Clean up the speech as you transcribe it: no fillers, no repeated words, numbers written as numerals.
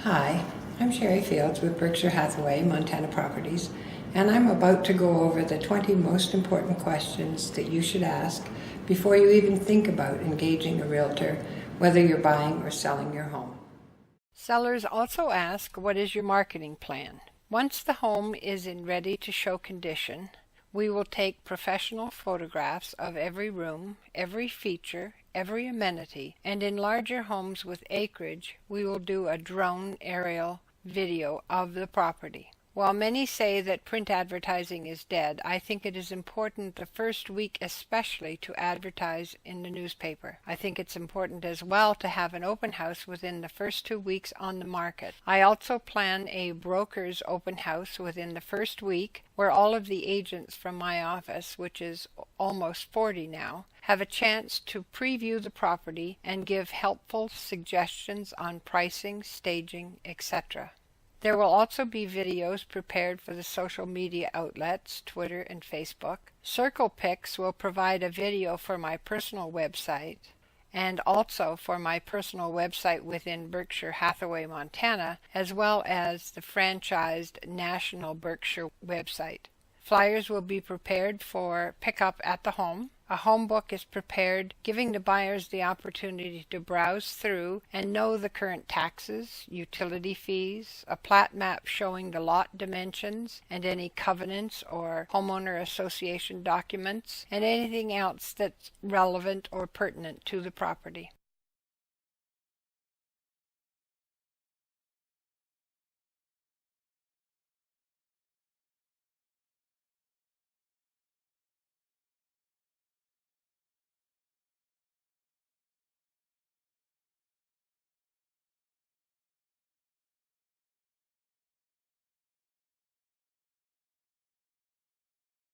Hi, I'm Sherry Fields with Berkshire Hathaway, Montana Properties, and I'm about to go over the 20 most important questions that you should ask before you even think about engaging a realtor, whether you're buying or selling your home. Sellers also ask, what is your marketing plan? Once the home is in ready-to-show condition, we will take professional photographs of every room, every feature, every amenity, and in larger homes with acreage, we will do a drone aerial video of the property. While many say that print advertising is dead, I think it is important the first week especially to advertise in the newspaper. I think it's important as well to have an open house within the first 2 weeks on the market. I also plan a broker's open house within the first week where all of the agents from my office, which is almost 40 now, have a chance to preview the property and give helpful suggestions on pricing, staging, etc. There will also be videos prepared for the social media outlets, Twitter and Facebook. Circle Pics will provide a video for my personal website and also for my personal website within Berkshire Hathaway, Montana, as well as the franchised National Berkshire website. Flyers will be prepared for pickup at the home. A home book is prepared, giving the buyers the opportunity to browse through and know the current taxes, utility fees, a plat map showing the lot dimensions and any covenants or homeowner association documents, and anything else that's relevant or pertinent to the property.